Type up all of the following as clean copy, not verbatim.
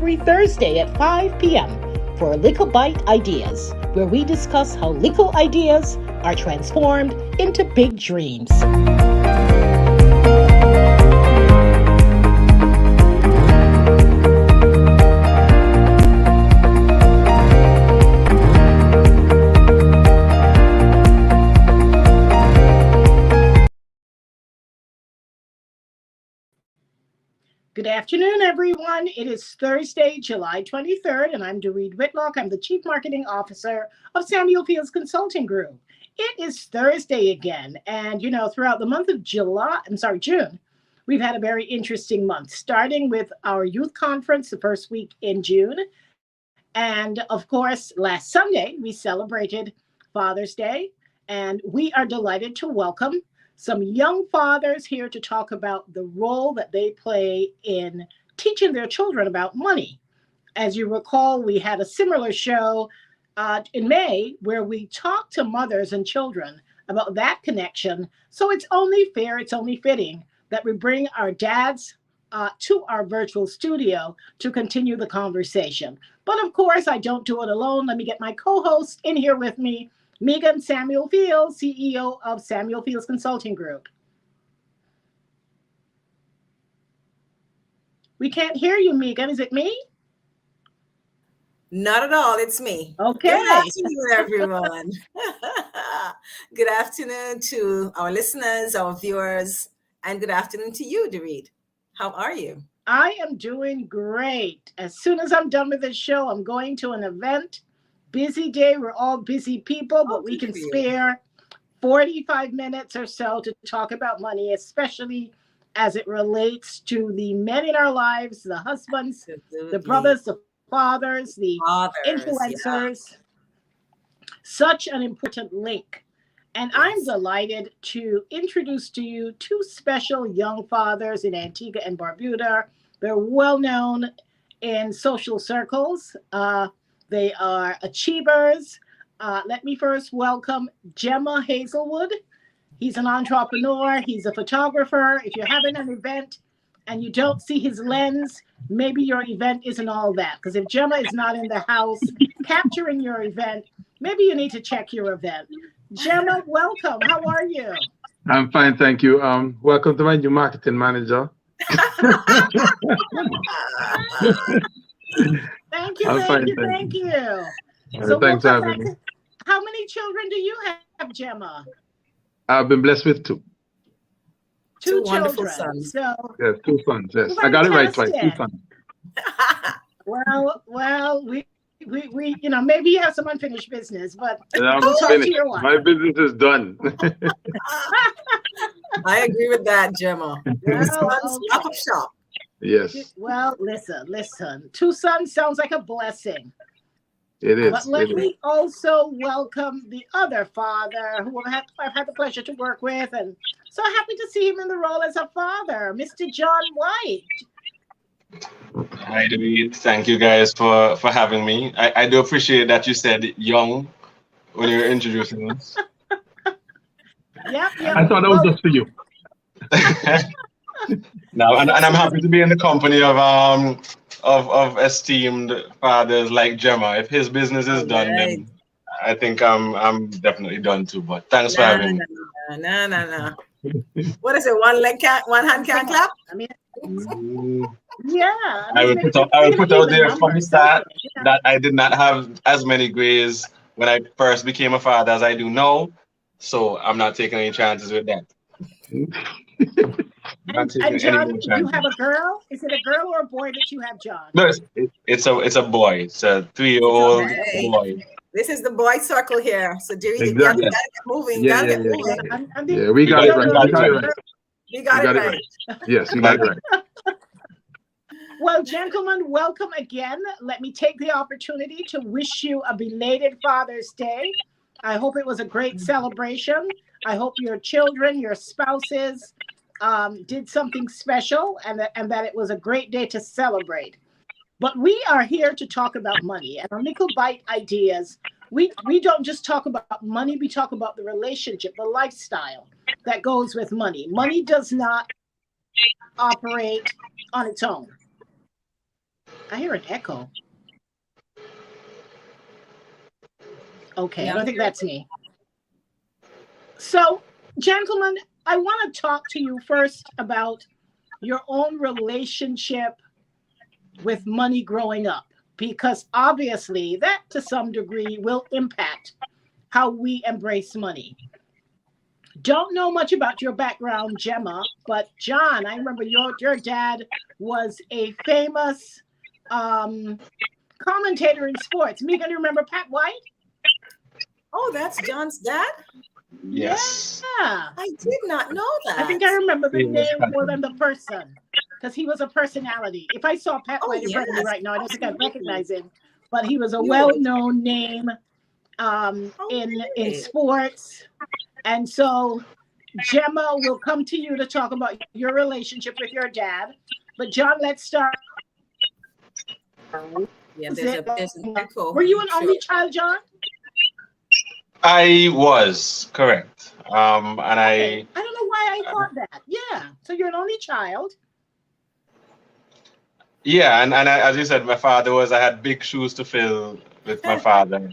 every Thursday at 5 p.m. for Likkle Byte Ideas, where we discuss how Likkle ideas are transformed into big dreams. Good afternoon, everyone. It is Thursday, July 23rd, and I'm Doreed Whitlock. I'm the Chief Marketing Officer of Samuel Fields Consulting Group. It is Thursday again, and throughout the month of June, we've had a very interesting month, starting with our youth conference the first week in June. And of course, last Sunday, we celebrated Father's Day, and we are delighted to welcome some young fathers here to talk about the role that they play in teaching their children about money. As you recall, we had a similar show in May where we talked to mothers and children about that connection. So it's only fair, it's only fitting that we bring our dads to our virtual studio to continue the conversation. But of course, I don't do it alone. Let me get my co-host in here with me, Megan Samuel Fields, CEO of Samuel Fields Consulting Group. We can't hear you, Megan. Is it me? Not at all. It's me. Okay. Good afternoon, everyone. Good afternoon to our listeners, our viewers, and good afternoon to you, Doreed. How are you? I am doing great. As soon as I'm done with this show, I'm going to an event. Busy day. We're all busy people, but we can spare 45 minutes or so to talk about money, especially as it relates to the men in our lives, the husbands, the brothers, the fathers, the influencers. Yeah. Such an important link. And yes. I'm delighted to introduce to you two special young fathers in Antigua and Barbuda. They're well known in social circles. They are achievers. Let me first welcome Gemma Hazelwood. He's an entrepreneur. He's a photographer. If you're having an event and you don't see his lens, maybe your event isn't all that. Because if Gemma is not in the house capturing your event, maybe you need to check your event. Gemma, welcome. How are you? I'm fine, thank you. Welcome to my new marketing manager. Thank you. So thanks for having me. How many children do you have, Gemma? I've been blessed with two. Two wonderful children. sons. So, yes, two sons. Yes, I got it right twice. Two sons. Well, we maybe you have some unfinished business, but I'm we'll talk to your wife. My business is done. I agree with that, Gemma. Lock up shop. Yes. Well, listen. Two sons sounds like a blessing. It is. But let me also welcome the other father who I've had the pleasure to work with, and so happy to see him in the role as a father, Mr. John White. Hi, David. Thank you guys for having me. I do appreciate that you said young when you were introducing us. Yep. I thought that was just for you. No, and I'm happy to be in the company of esteemed fathers like Gemma. If his business is done, then I think I'm definitely done too. But thanks for having me. No. What is it? One hand can't clap? I mean, yeah. I will put out there from the start that I did not have as many grays when I first became a father as I do now. So I'm not taking any chances with that. And John, do you have a girl? Is it a girl or a boy that you have, John? No, it's a boy. It's a 3-year-old boy. This is the boy circle here. So Jerry, Exactly. you gotta get moving. Yeah, we got it right. We got it right. Yes, you got it right. Well, gentlemen, welcome again. Let me take the opportunity to wish you a belated Father's Day. I hope it was a great celebration. I hope your children, your spouses did something special and that it was a great day to celebrate. But we are here to talk about money. And on Likkle Byte Ideas, we don't just talk about money, we talk about the relationship, the lifestyle that goes with money. Money does not operate on its own. I hear an echo. Okay, Yeah, I don't think that's me. So, gentlemen, I want to talk to you first about your own relationship with money growing up, because obviously that to some degree will impact how we embrace money. Don't know much about your background, Gemma, but John, I remember your dad was a famous um, commentator in sports. Megan, you remember Pat White? Oh, that's John's dad? Yeah. Yes. I did not know I think that. I remember the Famous name more than pattern. the person because he was a personality. If I saw Pat Oh, White in front of me yes, right now, I don't think I'd absolutely. recognize him, but he was a Huge. well-known name in Okay. sports. And so Gemma will come to you to talk about your relationship with your dad. But John, let's start. Yeah, Was it? there's an echo, Were you I'm an sure. only child, John? I was correct. And Okay. I don't know why I thought that. Yeah. So you're an only child. yeah, and as you said, my father was. I had big shoes to fill with my father.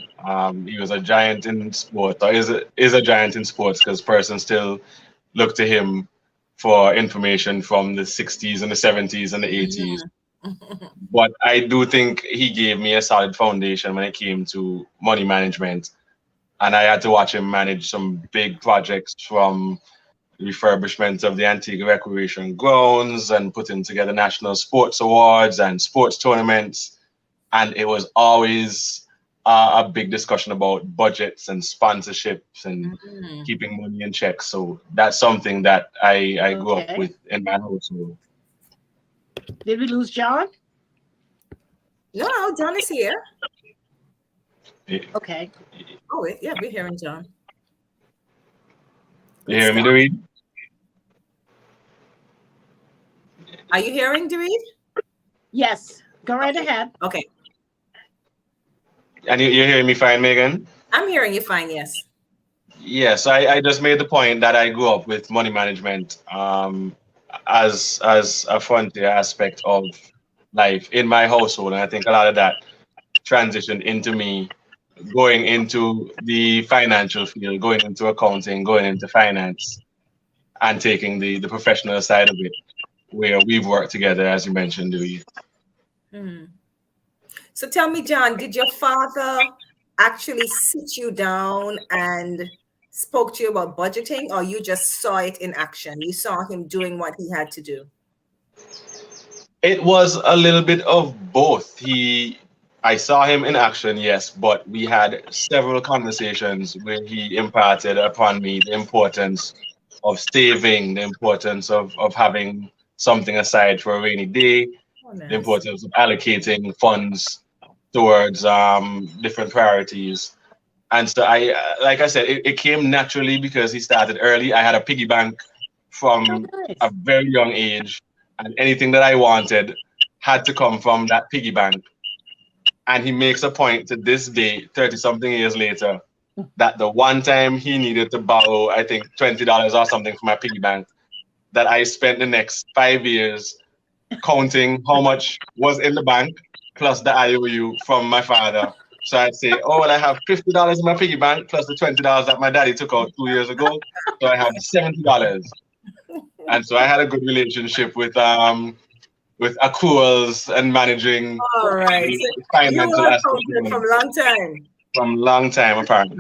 He was a giant in sports, or is a giant in sports because persons still look to him for information from the 60s and the 70s and the 80s. Mhm. But I do think he gave me a solid foundation when it came to money management. And I had to watch him manage some big projects from refurbishment of the Antigua Recreation Grounds and putting together national sports awards and sports tournaments. And it was always a big discussion about budgets and sponsorships and Mhm. keeping money in check. So that's something that I grew up Okay. with in my household. Did we lose John? No, no, John is here. You Okay. Oh, yeah, we're hearing John. Good hear me, stuff. David? Are you hearing, Dorit? Yes. Go right ahead. Okay, And you're hearing me fine, Megan? I'm hearing you fine. Yes. Yes, I just made the point that I grew up with money management as a frontier aspect of life in my household, and I think a lot of that transitioned into me going into the financial field, going into accounting, going into finance, and taking the professional side of it, where we've worked together, as you mentioned, Louis. Hmm. So tell me, John, did your father actually sit you down and spoke to you about budgeting, or you just saw it in action? You saw him doing what he had to do. It was a little bit of both. I saw him in action, yes, but we had several conversations where he imparted upon me the importance of saving, the importance of having something aside for a rainy day, Oh, the nice. importance of allocating funds towards different priorities. And so like I said, it came naturally because he started early. I had a piggy bank Oh, from a nice. very young age, and anything that I wanted had to come from that piggy bank. And he makes a point to this day, 30 something years later, that the one time he needed to borrow, I think $20 or something from my piggy bank, that I spent the next 5 years counting how much was in the bank plus the IOU from my father. So I'd say, oh, well, I have $50 in my piggy bank plus the $20 that my daddy took out 2 years ago. So I have $70. And so I had a good relationship with accruals and managing All right. So the you financial were aspect of accountant from money a long time. from a long time apparently.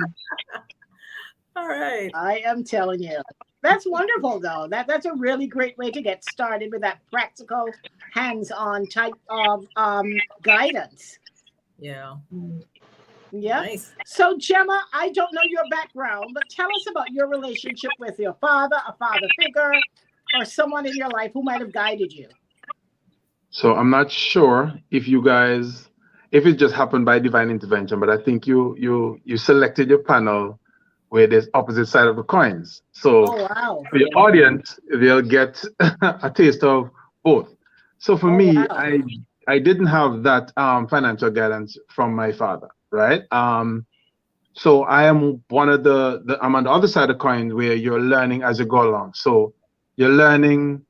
All right. I am telling you. That's wonderful, though. That's a really great way to get started with that practical, hands-on type of guidance. Yeah. Yep. Nice. So, Gemma, I don't know your background, but tell us about your relationship with your father, a father figure, or someone in your life who might have guided you. So I'm not sure if you guys, if it just happened by divine intervention, but I think you selected your panel where there's opposite side of the coins. So Oh, wow. for your audience, they'll get a taste of both. So for Oh, me, wow. I didn't have that financial guidance from my father, right? So I am one of the I'm on the other side of the coin where you're learning as you go along. So you're learning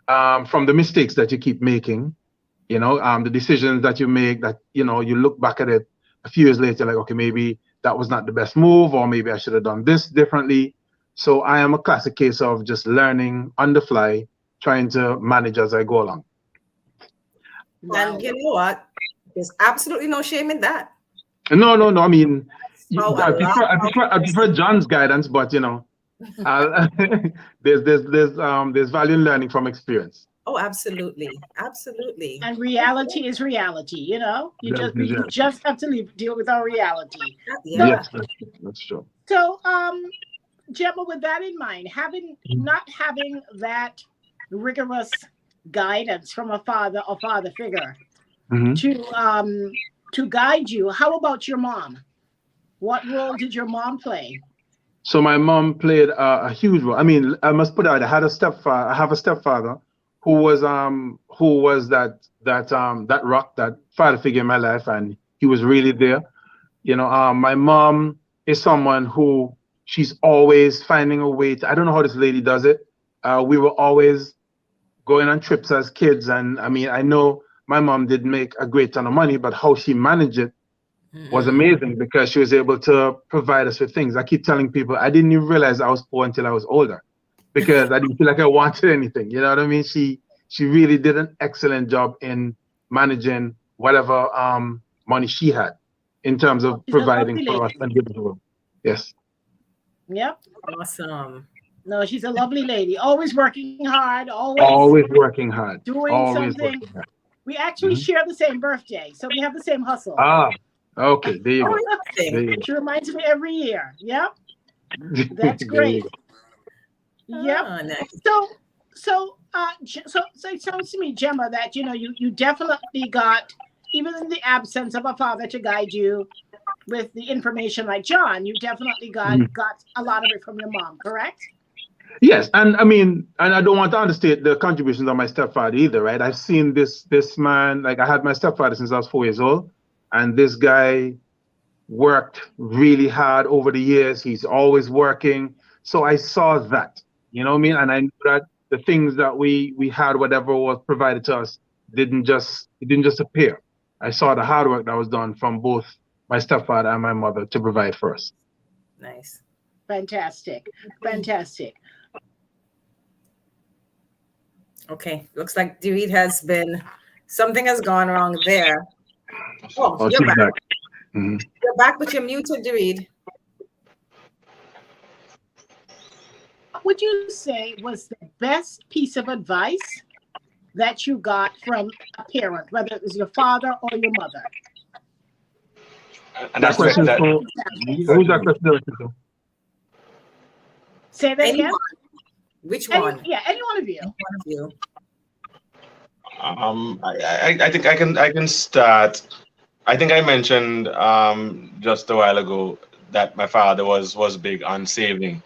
from the mistakes that you keep making, The decisions that you make that, you look back at it a few years later, like, okay, maybe that was not the best move, or maybe I should have done this differently. So I am a classic case of just learning on the fly, trying to manage as I go along. And you know what? There's absolutely no shame in that. No. I mean, So I prefer John's guidance, but there's value in learning from experience. Oh, absolutely. Absolutely. And reality is reality, we just have to deal with our reality. Yes, that's true. So, Gemma, with that in mind, not having that rigorous guidance from a father or father figure to guide you, how about your mom? What role did your mom play? So my mom played a huge role. I mean, I must put out, I have a stepfather who was that rock, that father figure in my life, and he was really there. My mom is someone who, she's always finding a way to, I don't know how this lady does it. We were always going on trips as kids, and I mean, I know my mom didn't make a great ton of money, but how she managed it was amazing, because she was able to provide us with things. I keep telling people I didn't even realize I was poor until I was older, because I didn't feel like I wanted anything. You know what I mean? She really did an excellent job in managing whatever money she had, in terms of providing for us and giving to us. Yes. Yep. Awesome. No, she's a lovely lady. Always working hard. Always working hard. Doing something. We actually share the same birthday, so we have the same hustle. Okay. There you go. She reminds me every year. Yep. That's great. Yep. Nice. So it sounds to me, Gemma, that you definitely got, even in the absence of a father to guide you with the information like John, you definitely got a lot of it from your mom, correct? Yes, and I mean, and I don't want to understate the contributions of my stepfather either, right? I've seen this man, like I had my stepfather since I was 4 years old, and this guy worked really hard over the years. He's always working. So I saw that, you know what I mean? And I knew that the things that we had, whatever was provided to us, it didn't just appear. I saw the hard work that was done from both my stepfather and my mother to provide for us. Nice. Fantastic. Okay, looks like Dorit something has gone wrong there. Oh, you're back. Mm-hmm. You're back, but you're muted, Dorit. What would you say was the best piece of advice that you got from a parent, whether it was your father or your mother? And that's question. Who's that question? Say that again. Which one? Any one of you. I think I can start. I think I mentioned just a while ago that my father was big on saving,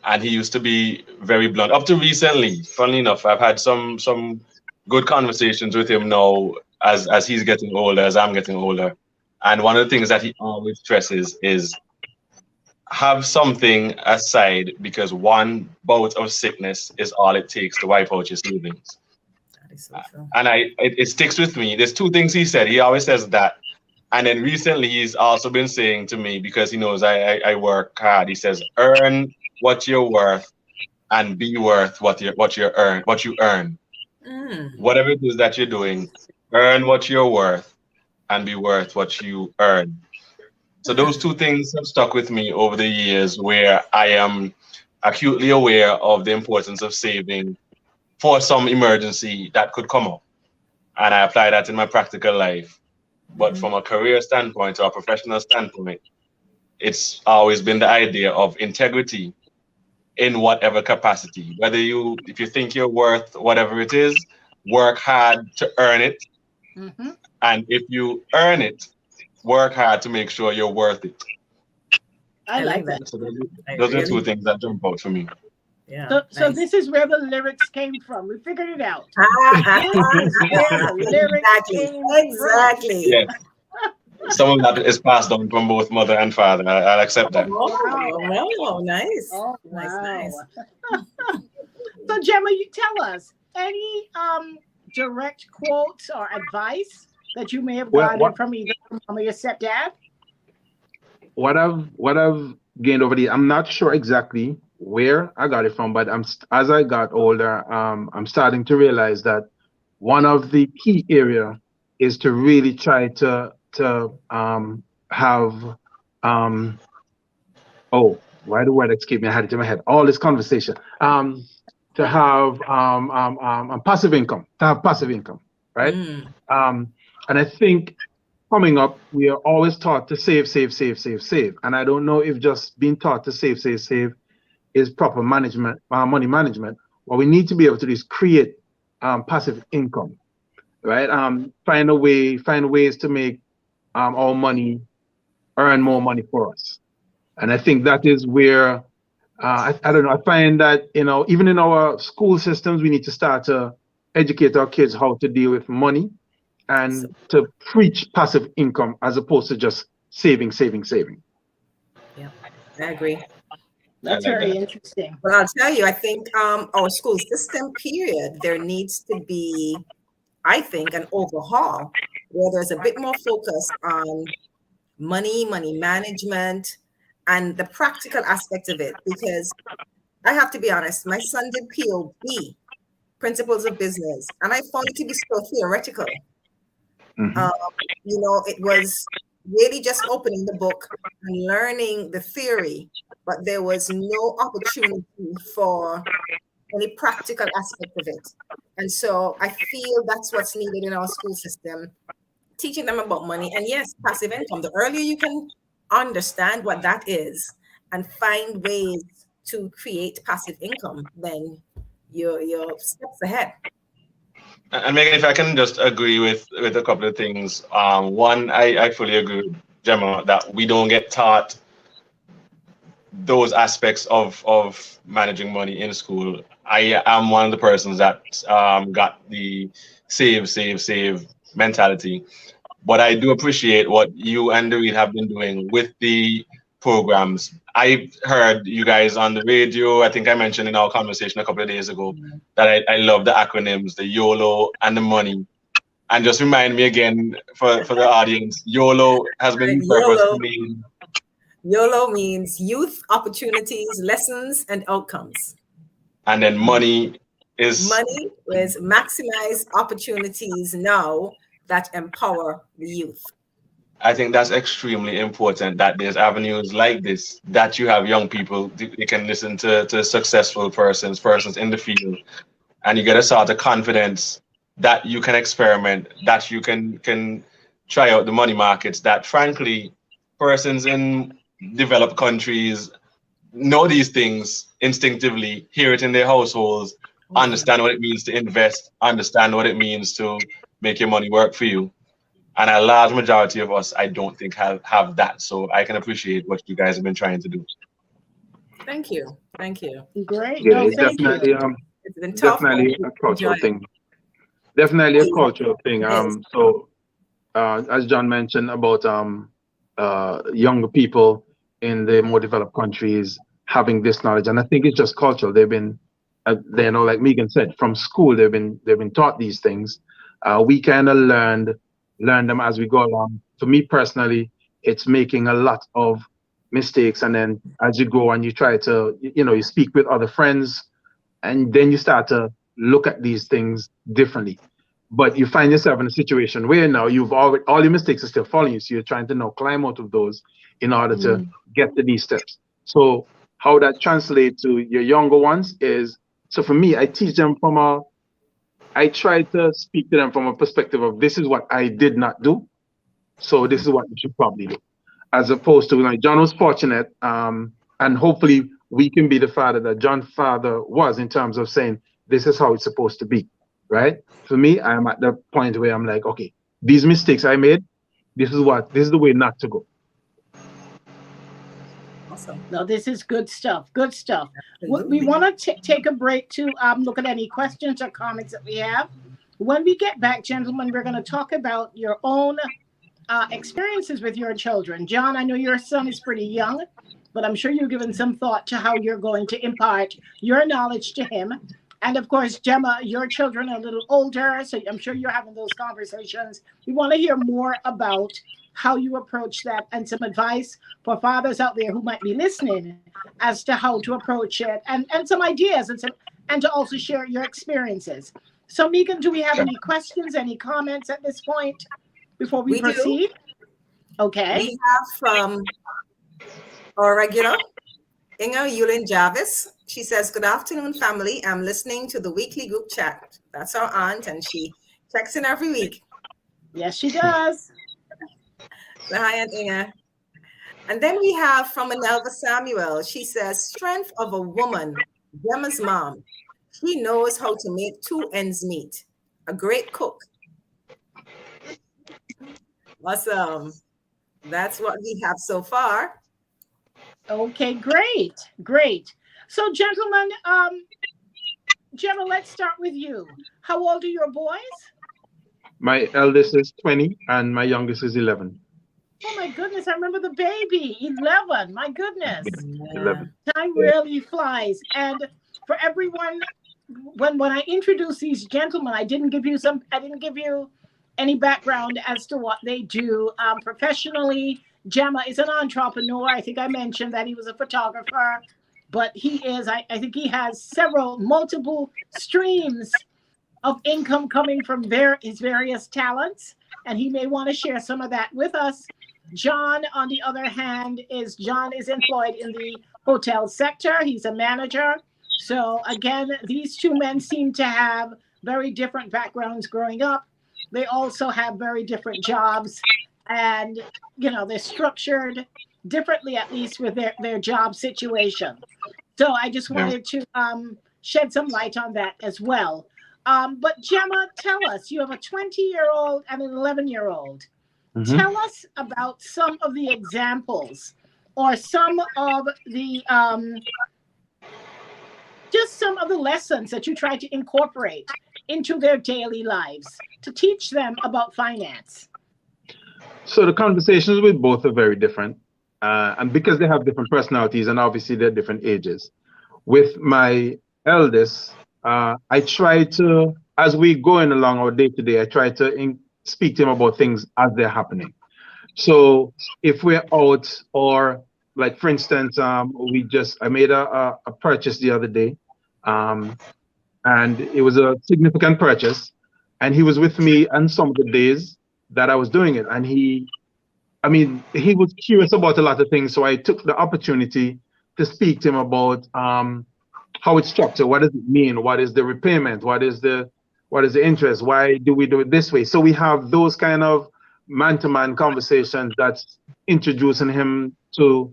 and he used to be very blunt. Up to recently, funnily enough, I've had some good conversations with him now as he's getting older, as I'm getting older. And one of the things that he always stresses is have something aside, because one bout of sickness is all it takes to wipe out your savings. That is so true. And it sticks with me. There's two things he said. He always says that. And then recently he's also been saying to me, because he knows I work hard, he says, earn what you're worth and be worth what you earn. Whatever it is that you're doing, earn what you're worth and be worth what you earn. So those two things have stuck with me over the years, where I am acutely aware of the importance of saving for some emergency that could come up. And I apply that in my practical life. But from a career standpoint or a professional standpoint, it's always been the idea of integrity in whatever capacity. If you think you're worth whatever it is, work hard to earn it. And if you earn it, work hard to make sure you're worth it. I like that. So those are two things that jump out for me. Yeah. So this is where the lyrics came from. We figured it out. Exactly. Yes. Some of that is passed on from both mother and father. I'll accept that. Oh, nice. Oh, nice. So Gemma, you tell us any direct quotes or advice that you may have Well, gotten from either your mom or your stepdad? what I've gained over the, I'm not sure exactly where I got it from, but as I got older, I'm starting to realize that one of the key area is to really try to have oh, why the word escaped me? I had it in my head. All this conversation. To have passive income, right? Mm. And I think coming up, we are always taught to save, save, save, save, save. And I don't know if just being taught to save, save, save is proper management, money management. What we need to be able to do is create passive income, right? Find ways to make our money earn more money for us. And I think that is where I don't know. I find that even in our school systems, we need to start to educate our kids how to deal with money and to preach passive income as opposed to just saving, saving, saving. Yeah, I agree. That's very interesting. Well, I'll tell you, I think our school system, period, there needs to be, I think, an overhaul where there's a bit more focus on money management, and the practical aspect of it. Because I have to be honest, my son did POB, Principles of Business, and I found it to be so theoretical. Mhm. It was really just opening the book and learning the theory, but there was no opportunity for any practical aspect of it. And so I feel that's what's needed in our school system, teaching them about money. And yes, passive income. The earlier you can understand what that is and find ways to create passive income, then you're steps ahead. And Megan, if I can just agree with a couple of things. One, I fully agree with Gemma that we don't get taught those aspects of managing money in school. I am one of the persons that got the save, save, save mentality. But I do appreciate what you and Doreen have been doing with the programs. I heard you guys on the radio. I think I mentioned in our conversation a couple of days ago that I love the acronyms, the YOLO and the money. And just remind me again for the audience, YOLO has been repurposed to mean. YOLO means youth, opportunities, lessons, and outcomes. And then money is maximize opportunities now that empower the youth. I think that's extremely important, that there's avenues like this, that you have young people, they can listen to successful persons in the field, and you get a sort of confidence that you can experiment, that you can try out the money markets, that frankly, persons in developed countries know these things instinctively, hear it in their households, understand what it means to invest, understand what it means to make your money work for you. And a large majority of us, I don't think have that. So I can appreciate what you guys have been trying to do. Thank you. Great. Yeah, No, it's thank definitely you. It's been tough. definitely a cultural thing. Definitely a cultural thing. So as John mentioned about younger people in the more developed countries having this knowledge, and I think it's just cultural. They've been, like Megan said, from school they've been taught these things. We kind of learn them as we go along. For me personally, it's making a lot of mistakes, and then as you go and you try to, you speak with other friends, and then you start to look at these things differently. But you find yourself in a situation where now you've all your mistakes are still following you, so you're trying to now climb out of those in order to get to these steps. So how that translates to your younger ones is, so for me, I teach them I try to speak to them from a perspective of, this is what I did not do, so this is what you should probably do. As opposed to, like, John was fortunate, and hopefully we can be the father that John's father was, in terms of saying, this is how it's supposed to be, right? For me, I'm at the point where I'm like, okay, these mistakes I made, this is the way not to go. Awesome. No, this is good stuff. Good stuff. We want to take a break to look at any questions or comments that we have. When we get back, gentlemen, we're going to talk about your own experiences with your children. John, I know your son is pretty young, but I'm sure you've given some thought to how you're going to impart your knowledge to him. And of course, Gemma, your children are a little older, so I'm sure you're having those conversations. We want to hear more about how you approach that and some advice for fathers out there who might be listening as to how to approach it and some ideas and to also share your experiences. So, Megan, do we have any questions, any comments at this point before we proceed? Okay. We have from our regular Inga Yulin Jarvis. She says, "Good afternoon, family. I'm listening to the weekly group chat." That's our aunt, and she checks in every week. Yes, she does. So hi, Aunt Inga. And then we have from Anelva Samuel. She says, "Strength of a woman, Gemma's mom. She knows how to make two ends meet. A great cook." Awesome. That's what we have so far. Okay, great, great. So, gentlemen, Gemma, let's start with you. How old are your boys? My eldest is 20 and my youngest is 11. Oh my goodness, I remember the baby, 11. My goodness. 11. Time really flies. And for everyone, when I introduce these gentlemen, I didn't give you any background as to what they do professionally. Gemma is an entrepreneur. I think I mentioned that he was a photographer, but he is, I think he has multiple streams of income coming from his various talents, and he may want to share some of that with us. John, on the other hand, is employed in the hotel sector. He's a manager. So again, these two men seem to have very different backgrounds growing up. They also have very different jobs, and they're structured differently, at least with their job situation. So I just wanted to shed some light on that as well. But Gemma, tell us, you have a 20-year-old and an 11-year-old. Mm-hmm. Tell us about some of the examples or some of the just some of the lessons that you try to incorporate into their daily lives to teach them about finance. So the conversations with both are very different. And because they have different personalities and obviously they're different ages. With my eldest, I try to, as we go in along our day to day, I try to speak to him about things as they're happening. So if we're out, or like for instance, I made a purchase the other day, and it was a significant purchase, and he was with me on some of the days that I was doing it, and he was curious about a lot of things, so I took the opportunity to speak to him about how it's structured. What does it mean? What is the repayment? What is the interest? Why do we do it this way? So we have those kind of man-to-man conversations that's introducing him to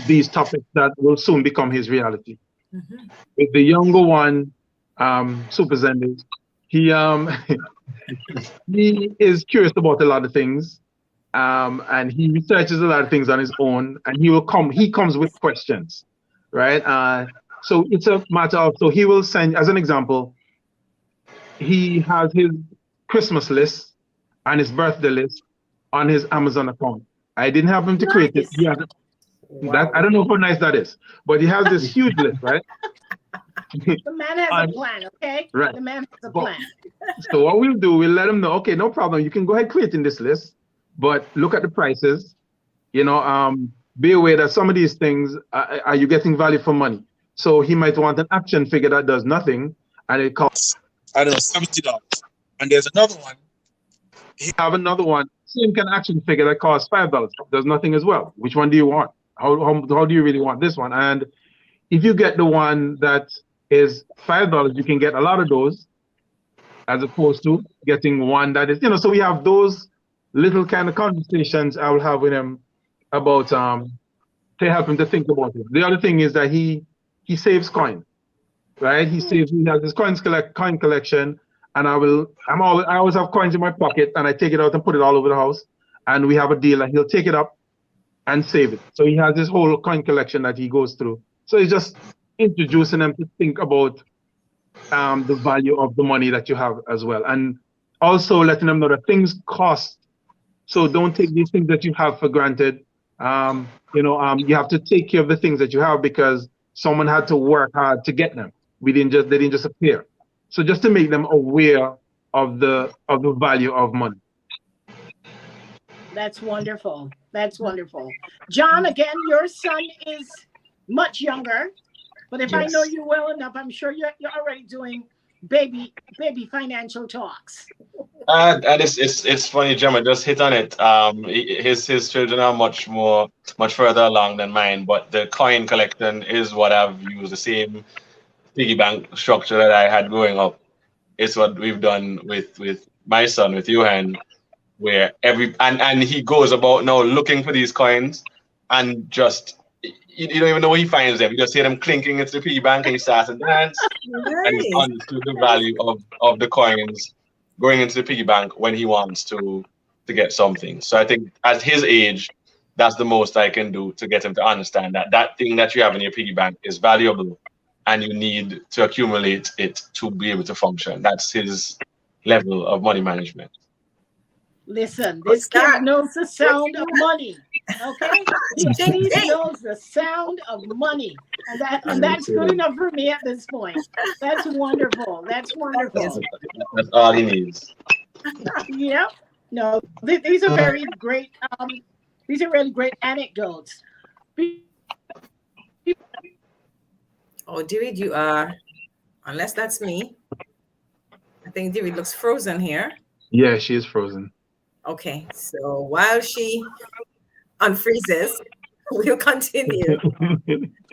these topics that will soon become his reality. Mm-hmm. With the younger one, Super Zendy, he is curious about a lot of things, and he researches a lot of things on his own, and he comes with questions, right? So it's a matter of, so he will send, as an example, he has his Christmas list and his birthday list on his Amazon account. I didn't have him to create it. He has that, I don't know how nice that is, but he has this huge list, right? The man has a plan, okay? Right. The man has a plan. So what we'll do, we'll let him know, okay, no problem. You can go ahead creating this list, but look at the prices. Be aware that some of these things, are you getting value for money? So he might want an action figure that does nothing, and it costs, I don't know, $70. And there's another one. He have another one, same kind of action figure that costs $5, does nothing as well. Which one do you want? How do you really want this one? And if you get the one that is $5, you can get a lot of those, as opposed to getting one that is, so we have those little kind of conversations I will have with him about to help him to think about it. The other thing is that he saves coin, right? He has his coin collection, and I always have coins in my pocket, and I take it out and put it all over the house, and we have a deal, and he'll take it up and save it. So he has this whole coin collection that he goes through. So it's just introducing them to think about the value of the money that you have as well, and also letting them know that things cost. So don't take these things that you have for granted. You have to take care of the things that you have because someone had to work hard to get them, they didn't just appear. So just to make them aware of the value of money. That's wonderful. That's wonderful. John, again, your son is much younger, but if I know Yes. you well enough, I'm sure you're already doing baby financial talks. And it's funny, Gemma just hit on it. His children are much further along than mine, but the coin collection is what I've used, the same piggy bank structure that I had growing up. It's what we've done with my son, with Johan, where and he goes about now looking for these coins, and just you don't even know where he finds them. You just hear them clinking into the piggy bank, and he starts to dance, and he's Nice. understood the value of the coins going into the piggy bank when he wants to get something. So I think at his age, that's the most I can do to get him to understand that that thing that you have in your piggy bank is valuable, and you need to accumulate it to be able to function. That's his level of money management. Listen, Good this kid start. knows the sound of money. Okay, Ching, he ching. knows the sound of money, and that's good enough for me at this point. That's wonderful. That's wonderful. That's all he needs. Yep. No, these are very great. These are really great anecdotes. Oh, David, you are, unless that's me. I think David looks frozen here. Yeah, she is frozen. Okay, so while she unfreezes, we'll continue.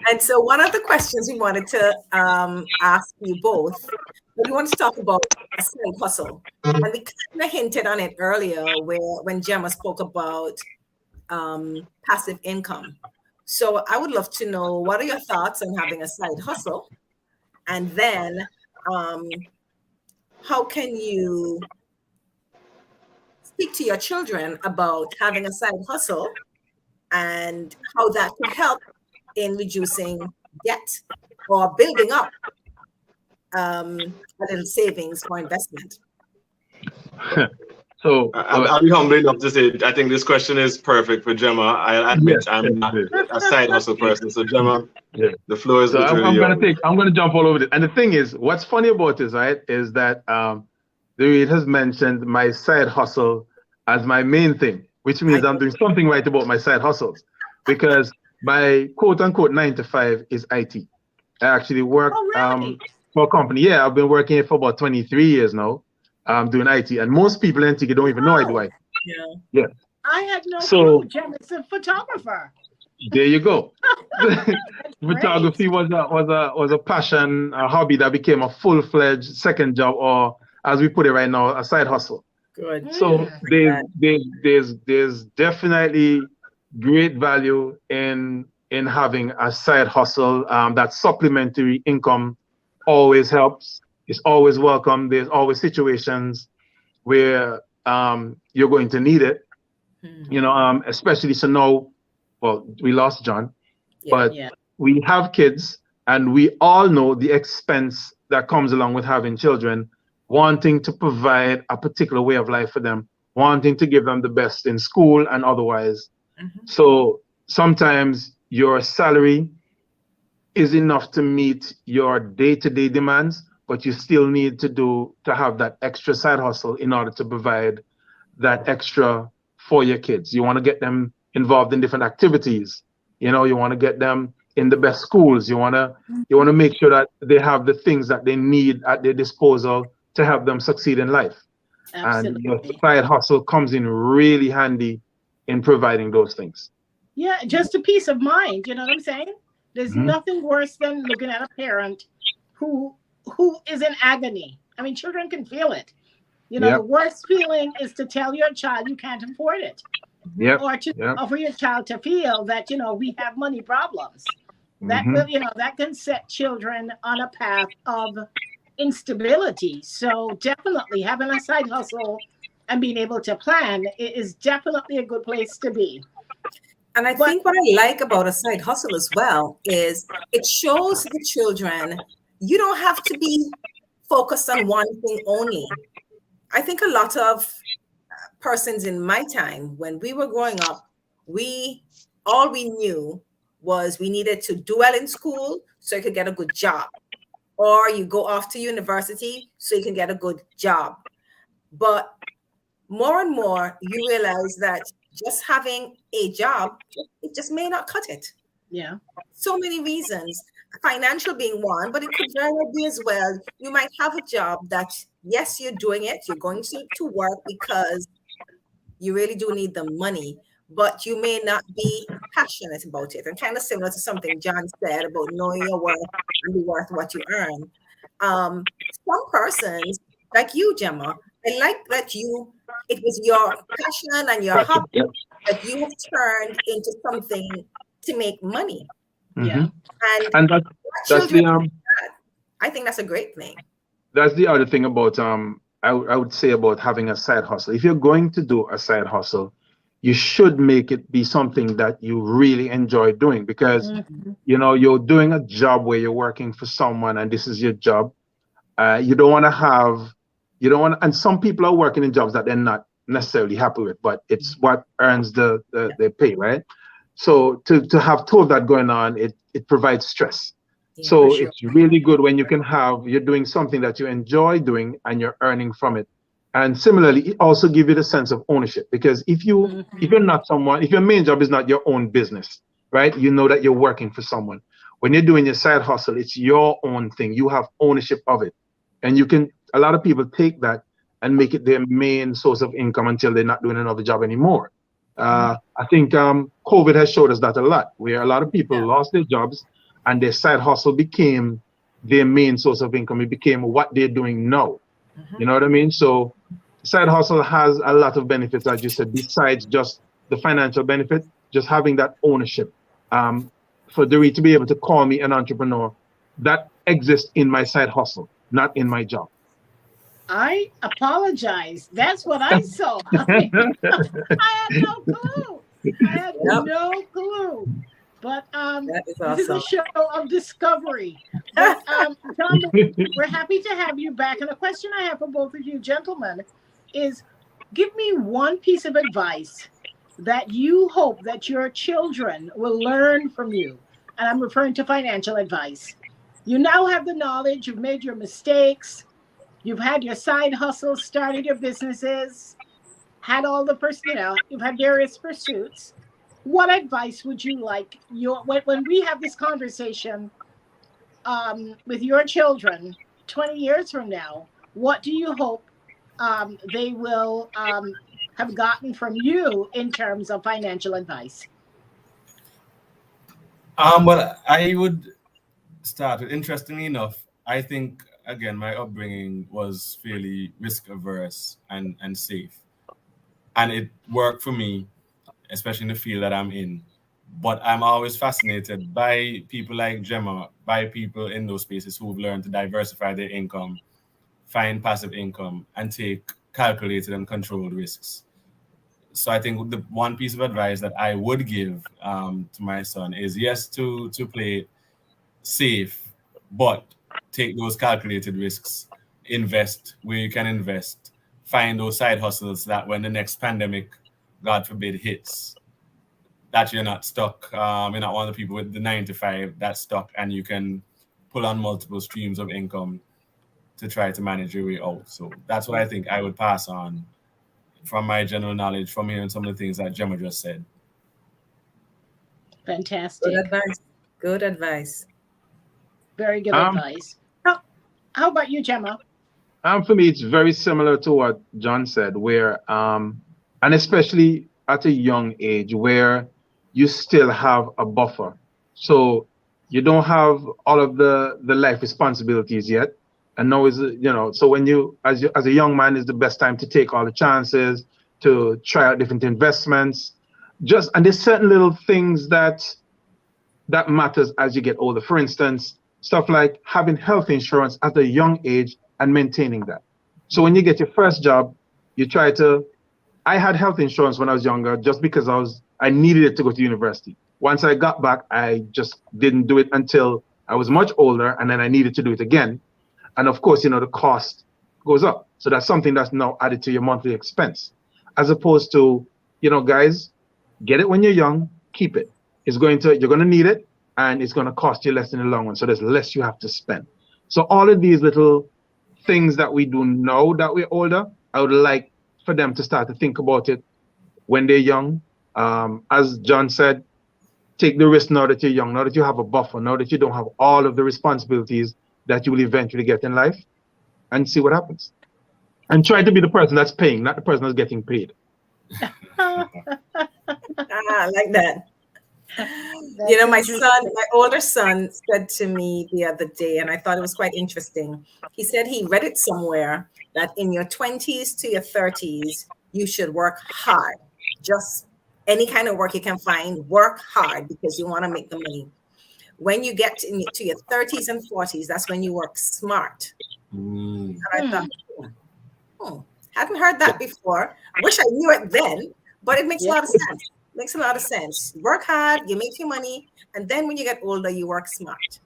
And so one of the questions we wanted to ask you both, we want to talk about a side hustle. And we kind of hinted on it earlier when Gemma spoke about passive income. So I would love to know, what are your thoughts on having a side hustle? And then how can you speak to your children about having a side hustle and how that could help in reducing debt or building up a little savings for investment? So I'll be humble enough to say I think this question is perfect for Gemma. I admit I'm not a side hustle person. So Gemma, the floor is so literally yours. I'm gonna jump all over it. And the thing is, what's funny about this, right, is that David has mentioned my side hustle as my main thing, which means I'm doing something right about my side hustles, because my quote unquote 9 to 5 is IT. I actually work for a company. Yeah, I've been working here for about 23 years now. Doing IT, and most people in Antigua don't even know I do IT. Yeah. I had no clue. Jem is a photographer. There you go. Photography was a passion, a hobby that became a full-fledged second job, or as we put it right now, a side hustle. Good. So there's definitely great value in having a side hustle. That supplementary income always helps. It's always welcome. There's always situations where you're going to need it. You know, especially so now. Well, we lost John, but we have kids, and we all know the expense that comes along with having children, wanting to provide a particular way of life for them, wanting to give them the best in school and otherwise. So sometimes your salary is enough to meet your day-to-day demands, but you still need to have that extra side hustle in order to provide that extra for your kids. You want to get them involved in different activities. You know, you want to get them in the best schools. You want to make sure that they have the things that they need at their disposal to help them succeed in life. Absolutely. And your side hustle comes in really handy in providing those things. Yeah, just a peace of mind. You know what I'm saying? There's nothing worse than looking at a parent who is in agony. I mean, children can feel it. You know, the worst feeling is to tell your child you can't afford it. Or for your child to feel that, you know, we have money problems. That will, you know, that can set children on a path of instability. So definitely having a side hustle and being able to plan is definitely a good place to be. And I think what I like about a side hustle as well is it shows the children you don't have to be focused on one thing only. I think a lot of persons in my time, when we were growing up, all we knew was we needed to do well in school so I could get a good job. or you go off to university so you can get a good job. But more and more, you realize that just having a job, it just may not cut it. Yeah. So many reasons, financial being one, but it could very well be as well. You might have a job that, yes, you're doing it, you're going to work because you really do need the money, but you may not be passionate about it. And kind of similar to something John said about knowing your worth and be worth what you earn. Some persons, like you, Gemma, I like that it was your passion and your hobby that you have turned into something to make money. Yeah. And that's the I think that's a great thing. That's the other thing about I would say about having a side hustle. If you're going to do a side hustle, you should make it be something that you really enjoy doing, because you know, you're doing a job where you're working for someone and this is your job. You don't want to and some people are working in jobs that they're not necessarily happy with, but it's what earns their pay, right? So to have two of that going on, it provides stress. Yeah, so it's really good when you're doing something that you enjoy doing and you're earning from it. And similarly, it also gives you the sense of ownership, because if you're not someone, if your main job is not your own business, right? You know that you're working for someone. When you're doing your side hustle, it's your own thing. You have ownership of it. And a lot of people take that and make it their main source of income until they're not doing another job anymore. I think COVID has showed us that a lot, where a lot of people lost their jobs and their side hustle became their main source of income. It became what they're doing now. You know what I mean? So side hustle has a lot of benefits, as you said, besides just the financial benefit, just having that ownership. For Doreen to be able to call me an entrepreneur, that exists in my side hustle, not in my job. I apologize. That's what I saw. I had no clue. No clue. But this is a show of discovery. But Tom, we're happy to have you back. And a question I have for both of you gentlemen is, give me one piece of advice that you hope that your children will learn from you. And I'm referring to financial advice. You now have the knowledge, you've made your mistakes, you've had your side hustles, started your businesses, had all the you've had various pursuits. What advice would you like when we have this conversation with your children 20 years from now? What do you hope they will have gotten from you in terms of financial advice? Well, I would start with, interestingly enough, I think, again, my upbringing was fairly risk averse and safe. And it worked for me, especially in the field that I'm in. But I'm always fascinated by people like Gemma, by people in those spaces who've learned to diversify their income, find passive income, and take calculated and controlled risks. So I think the one piece of advice that I would give to my son is, yes, to play safe, but take those calculated risks, invest where you can invest, find those side hustles that when the next pandemic, God forbid, hits, that you're not stuck. You're not one of the people with the 9 to 5 that's stuck, and you can pull on multiple streams of income to try to manage your way out. So that's what I think I would pass on from my general knowledge, from hearing some of the things that Gemma just said. Fantastic. Good advice. Good advice. Very good advice. How about you, Gemma? For me, it's very similar to what John said, where, and especially at a young age, where you still have a buffer. So you don't have all of the life responsibilities yet. And now is, so when as a young man, is the best time to take all the chances, to try out different investments. And there's certain little things that matters as you get older. For instance, stuff like having health insurance at a young age and maintaining that. So when you get your first job, I had health insurance when I was younger, just because I needed it to go to university. Once I got back, I just didn't do it until I was much older, and then I needed to do it again. And of course, the cost goes up. So that's something that's now added to your monthly expense. As opposed to, guys, get it when you're young, keep it. You're going to need it, and it's going to cost you less in the long run. So there's less you have to spend. So all of these little things that we do now that we're older, I would like for them to start to think about it when they're young. As John said, take the risk now that you're young, now that you have a buffer, now that you don't have all of the responsibilities that you will eventually get in life, and see what happens. And try to be the person that's paying, not the person that's getting paid. I like that. You know, my older son said to me the other day, and I thought it was quite interesting. He said he read it somewhere that in your 20s to your 30s, you should work hard. Just any kind of work you can find, work hard because you want to make the money. When you get to your 30s and 40s, that's when you work smart. And I thought, hadn't heard that before. Wish I knew it then, but it makes a lot of sense. Makes a lot of sense. Work hard, you make your money, and then when you get older, you work smart.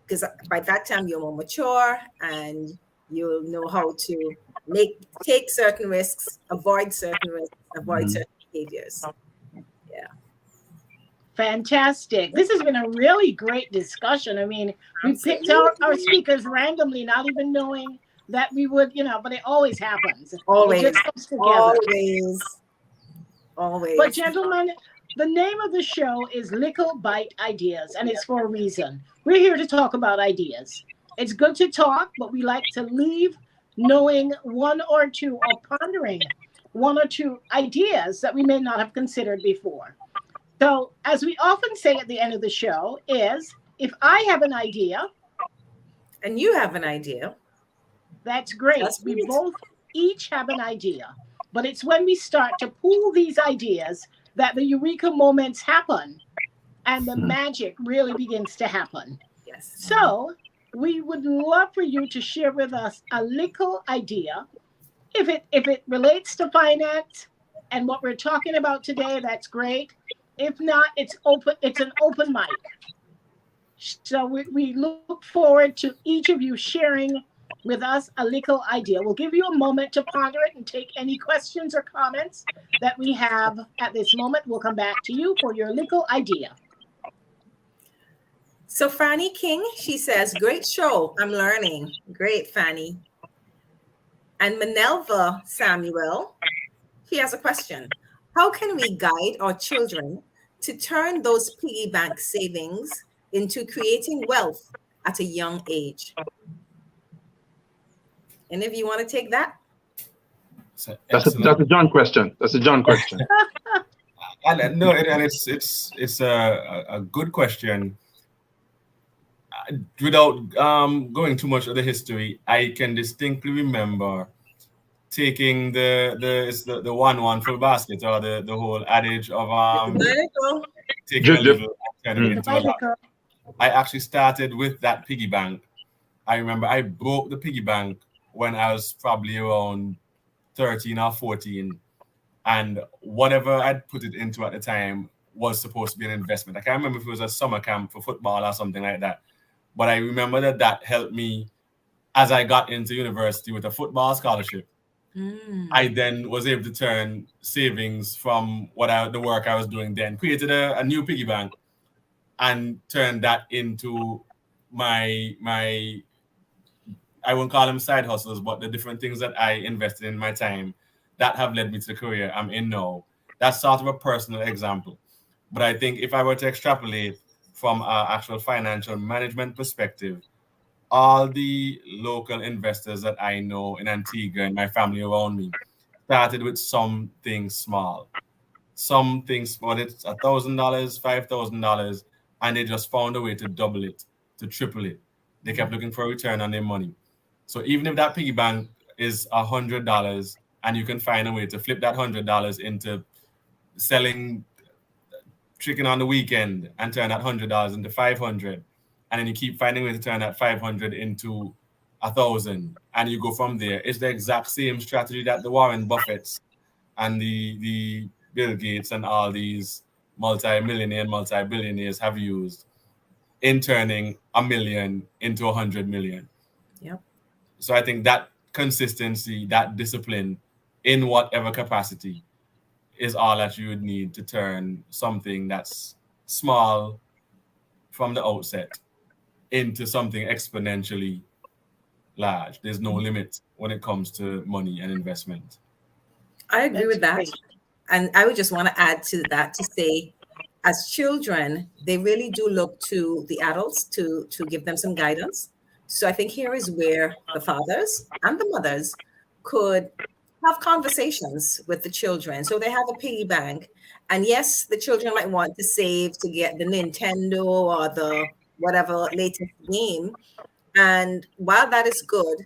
Because by that time, you're more mature and you'll know how to take certain risks, avoid certain risks, avoid certain behaviors. Yeah. Fantastic. This has been a really great discussion. I mean, we picked out our speakers randomly, not even knowing that we would, but it always happens. Always. It just comes together. Always. But gentlemen, the name of the show is Likkle, Byte Ideas, and it's for a reason. We're here to talk about ideas. It's good to talk, but we like to leave knowing one or two or pondering one or two ideas that we may not have considered before. So, as we often say at the end of the show is, if I have an idea. And you have an idea. That's great. We both each have an idea. But it's when we start to pool these ideas that the eureka moments happen and the magic really begins to happen. Yes. So we would love for you to share with us a little idea. If it relates to finance and what we're talking about today, that's great. If not, it's an open mic. So we look forward to each of you sharing with us a little idea. We'll give you a moment to ponder it and take any questions or comments that we have at this moment. We'll come back to you for your little idea. So Fanny King, she says, great show. I'm learning. Great, Fanny. And Manelva Samuel, she has a question. How can we guide our children to turn those piggy bank savings into creating wealth at a young age? Any of you want to take that? That's a John question. That's a John question. No, and it's a good question. Without going too much of the history, I can distinctly remember taking the 1-1 for basket, or the whole adage of taking a little and turning it into a lot. I actually started with that piggy bank. I remember I broke the piggy bank when I was probably around 13 or 14, and whatever I'd put it into at the time was supposed to be an investment. I can't remember if it was a summer camp for football or something like that, but I remember that helped me as I got into university with a football scholarship. I then was able to turn savings from the work I was doing then, created a new piggy bank, and turned that into my I won't call them side hustles, but the different things that I invested in my time that have led me to the career I'm in now. That's sort of a personal example. But I think if I were to extrapolate from an actual financial management perspective, all the local investors that I know in Antigua and my family around me started with something small. Some things, but it's $1,000, $5,000, and they just found a way to double it, to triple it. They kept looking for a return on their money. So even if that piggy bank is $100 and you can find a way to flip that $100 into selling chicken on the weekend and turn that $100 into $500, and then you keep finding a way to turn that $500 into $1,000, and you go from there. It's the exact same strategy that the Warren Buffetts and the Bill Gates and all these multi-millionaire and multi-billionaires have used in turning $1 million into $100 million. Yep. So I think that consistency, that discipline in whatever capacity is all that you would need to turn something that's small from the outset into something exponentially large. There's no limit when it comes to money and investment. I agree with that. Great. And I would just want to add to that to say, as children, they really do look to the adults to give them some guidance. So I think here is where the fathers and the mothers could have conversations with the children. So they have a piggy bank. And yes, the children might want to save to get the Nintendo or the whatever latest game. And while that is good,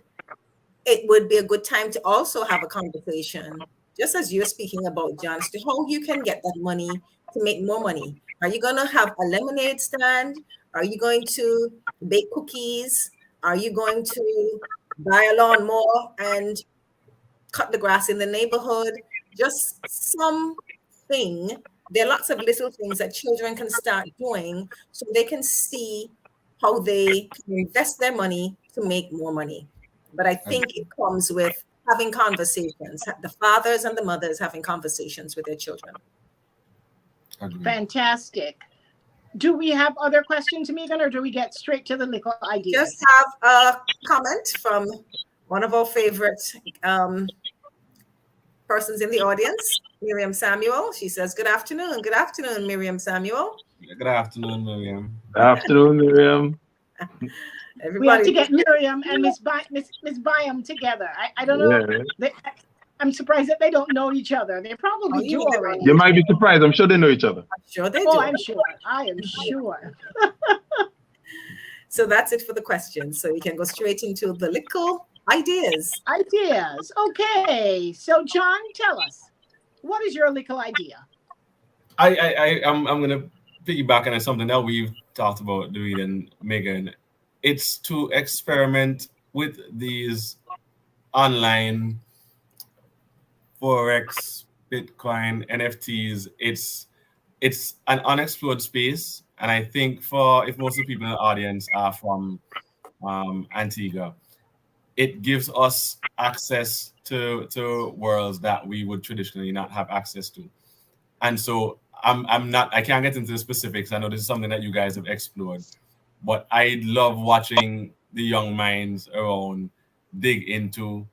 it would be a good time to also have a conversation, just as you're speaking about, John, as to how you can get that money to make more money. Are you going to have a lemonade stand? Are you going to bake cookies? Are you going to buy a lawnmower and cut the grass in the neighborhood? Just something. There are lots of little things that children can start doing so they can see how they can invest their money to make more money. But I think it comes with having conversations, the fathers and the mothers having conversations with their children. Fantastic. Do we have other questions, Megan, or do we get straight to the Likkle ideas? Just have a comment from one of our favorite persons in the audience, Miriam Samuel. She says, good afternoon. Good afternoon, Miriam Samuel. Good afternoon, Miriam. Good afternoon, Miriam. We have to get Miriam and Miss Byam together. I don't know. Yeah. I'm surprised that they don't know each other. They probably do already. You might be surprised. I'm sure they know each other. I'm sure they do. Oh, I'm sure. I am sure. So that's it for the questions. So you can go straight into the Likkle ideas. Ideas. Okay. So John, tell us, what is your Likkle idea? I'm gonna piggyback on something that we've talked about, David and Megan. It's to experiment with these online Forex, Bitcoin, NFTs. It's an unexplored space, and I think if most of the people in the audience are from Antigua, it gives us access to worlds that we would traditionally not have access to. And so I can't get into the specifics. I know this is something that you guys have explored, but I love watching the young minds around dig into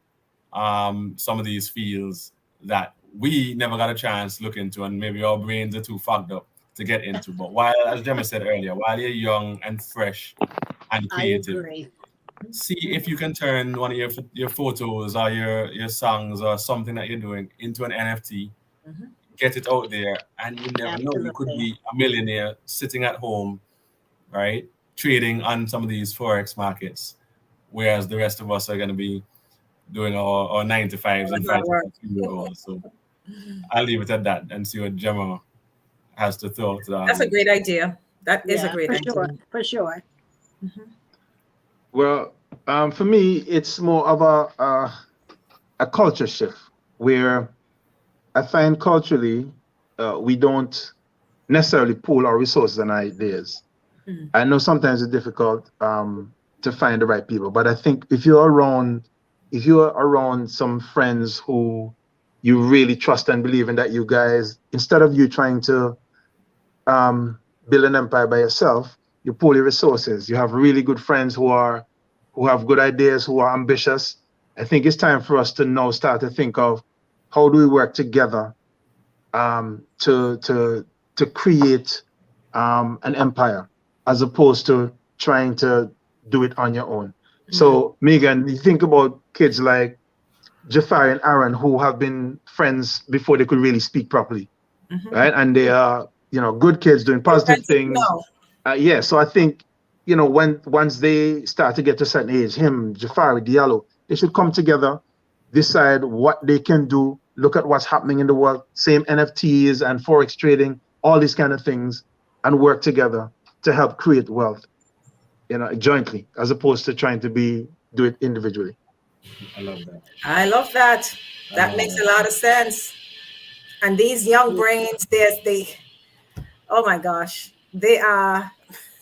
some of these fields that we never got a chance to look into, and maybe our brains are too fogged up to get into. But while, as Gemma said earlier, while you're young and fresh and creative, see if you can turn one of your photos or your songs or something that you're doing into an NFT. Mm-hmm. Get it out there, and you never know, you could be a millionaire sitting at home, right, trading on some of these Forex markets, whereas the rest of us are going to be doing our 9 to 5s and 5 to 6. So I'll leave it at that and see what Gemma has to throw to that. That's a great idea. That is a great idea. For sure. Mm-hmm. Well, for me, it's more of a culture shift where I find culturally we don't necessarily pool our resources and ideas. Mm-hmm. I know sometimes it's difficult to find the right people, but I think if you're around some friends who you really trust and believe in, that you guys, instead of you trying to build an empire by yourself, you pool your resources. You have really good friends who have good ideas, who are ambitious. I think it's time for us to now start to think of how do we work together to create an empire, as opposed to trying to do it on your own. Mm-hmm. So Megan, you think about kids like Jafari and Aaron, who have been friends before they could really speak properly, mm-hmm. right? And they are, good kids doing positive things. Yeah. So I think, once they start to get to a certain age, him, Jafari, Diallo, they should come together, decide what they can do, look at what's happening in the world, same NFTs and Forex trading, all these kind of things, and work together to help create wealth, jointly, as opposed to trying to do it individually. I love that. I love that. That makes a lot of sense. And these young brains, oh my gosh, they are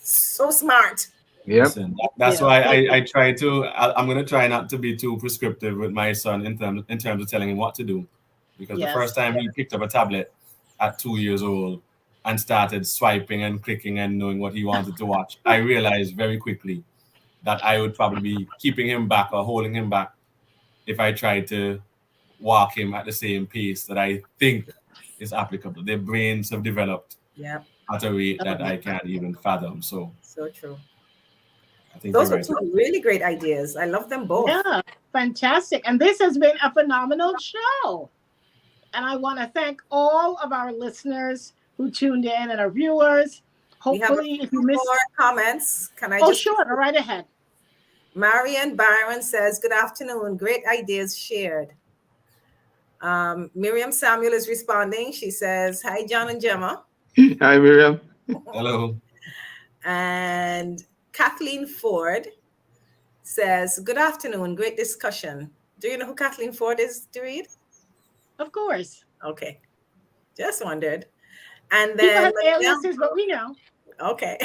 so smart. Yeah. That's why I try to. I'm going to try not to be too prescriptive with my son in terms of telling him what to do, because the first time he picked up a tablet at 2 years old and started swiping and clicking and knowing what he wanted to watch, I realized very quickly that I would probably be keeping him back or holding him back if I tried to walk him at the same pace that I think is applicable. Their brains have developed at a rate that I can't even fathom. So true. I think those were right. two really great ideas. I love them both. Yeah, fantastic. And this has been a phenomenal show. And I want to thank all of our listeners who tuned in and our viewers. Hopefully, if you missed more comments, can I sure, go right ahead. Marian Byron says, good afternoon. Great ideas shared. Miriam Samuel is responding. She says, hi, John and Gemma. Hi, Miriam. Hello. And Kathleen Ford says, good afternoon. Great discussion. Do you know who Kathleen Ford is, Dorit? Of course. Okay. Just wondered. And then people have aliases, but we know. Okay.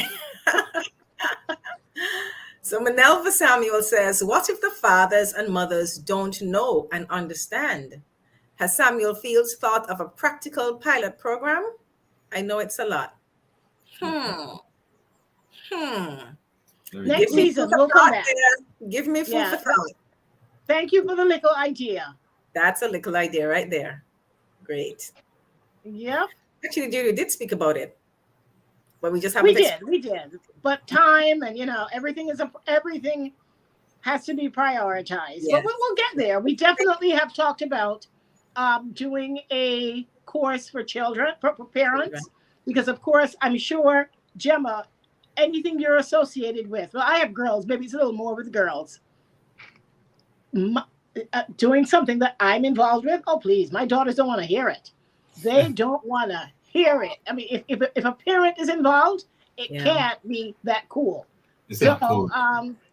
So Manelva Samuel says, what if the fathers and mothers don't know and understand? Has Samuel Fields thought of a practical pilot program? I know it's a lot. Next season, we'll come back. Give me food for thought. Thank you for the Likkle idea. That's a Likkle idea right there. Great. Yep. Actually, Judy did speak about it. But we just haven't. We did. But time and everything has to be prioritized. Yes. But we'll get there. We definitely have talked about doing a course for children, for parents, because of course I'm sure, Gemma, anything you're associated with. Well, I have girls. Maybe it's a little more with girls. Doing something that I'm involved with. Oh, please, my daughters don't want to hear it. They don't want to hear it. I mean, if a parent is involved, it can't be that cool. Cool.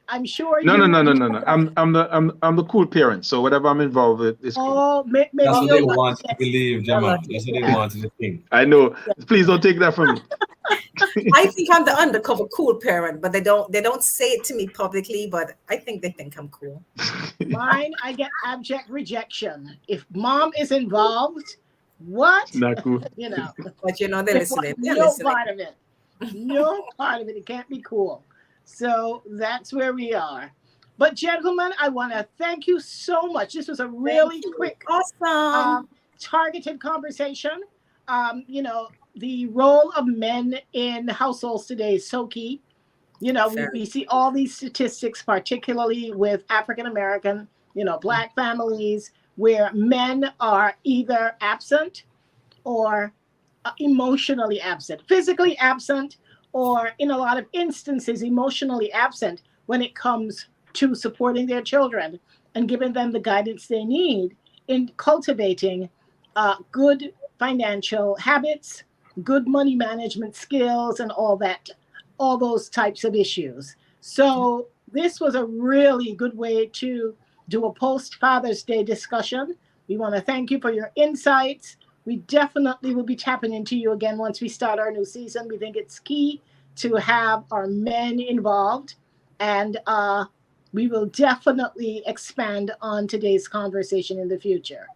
I'm sure. No. I'm the cool parent. So whatever I'm involved with is cool. Oh, that's what they want to believe, Gemma. That's what they want to think. I know. Please don't take that from me. I think I'm the undercover cool parent, but they don't say it to me publicly. But I think they think I'm cool. Mine, I get abject rejection if mom is involved. What? Not cool. But they're listening. Part of it. No part of it. It can't be cool. So that's where we are. But gentlemen, I want to thank you so much. This was a really quick, awesome, targeted conversation. The role of men in households today is so key. We see all these statistics, particularly with African American, Black families, where men are either absent or emotionally absent, physically absent, or in a lot of instances, emotionally absent when it comes to supporting their children and giving them the guidance they need in cultivating good financial habits, good money management skills, and all those types of issues. So this was a really good way to do a post-Father's Day discussion. We want to thank you for your insights. We definitely will be tapping into you again once we start our new season. We think it's key to have our men involved, and we will definitely expand on today's conversation in the future.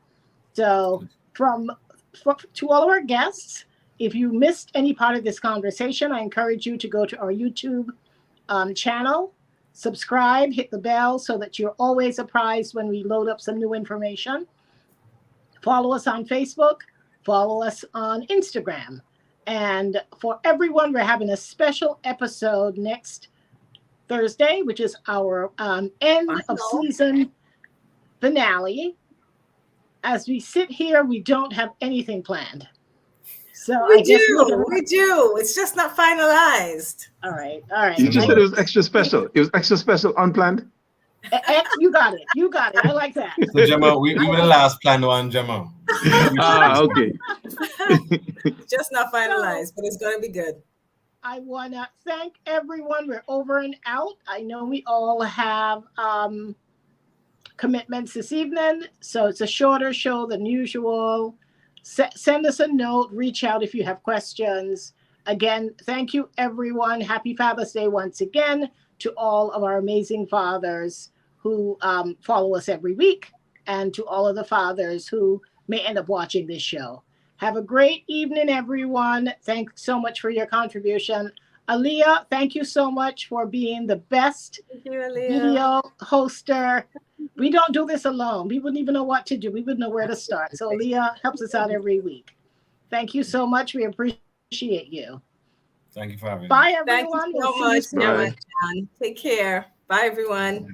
So to all of our guests, if you missed any part of this conversation, I encourage you to go to our YouTube channel, subscribe, hit the bell so that you're always apprised when we load up some new information. Follow us on Facebook, follow us on Instagram. And for everyone, we're having a special episode next Thursday, which is our end of season finale. As we sit here, we don't have anything planned. So we do. It's just not finalized. All right. You just said it was extra special. It was extra special, unplanned. You got it. I like that. So Gemma, we were the last planned one, Gemma. Okay. Just not finalized, but it's gonna be good. I want to thank everyone. We're over and out. I know we all have commitments this evening, so it's a shorter show than usual. Send us a note, reach out if you have questions. Again, thank you, everyone. Happy Father's Day once again to all of our amazing fathers who follow us every week, and to all of the fathers who may end up watching this show. Have a great evening, everyone. Thanks so much for your contribution. Aaliyah, thank you so much for being the best Thank you, Aaliyah. video hoster. We don't do this alone. We wouldn't even know what to do. We wouldn't know where to start. So Aaliyah helps us out every week. Thank you so much. We appreciate you. Thank you for having me. Bye, Thank everyone. you so We'll see you much, soon. Gemma and John. Take care. Bye, everyone.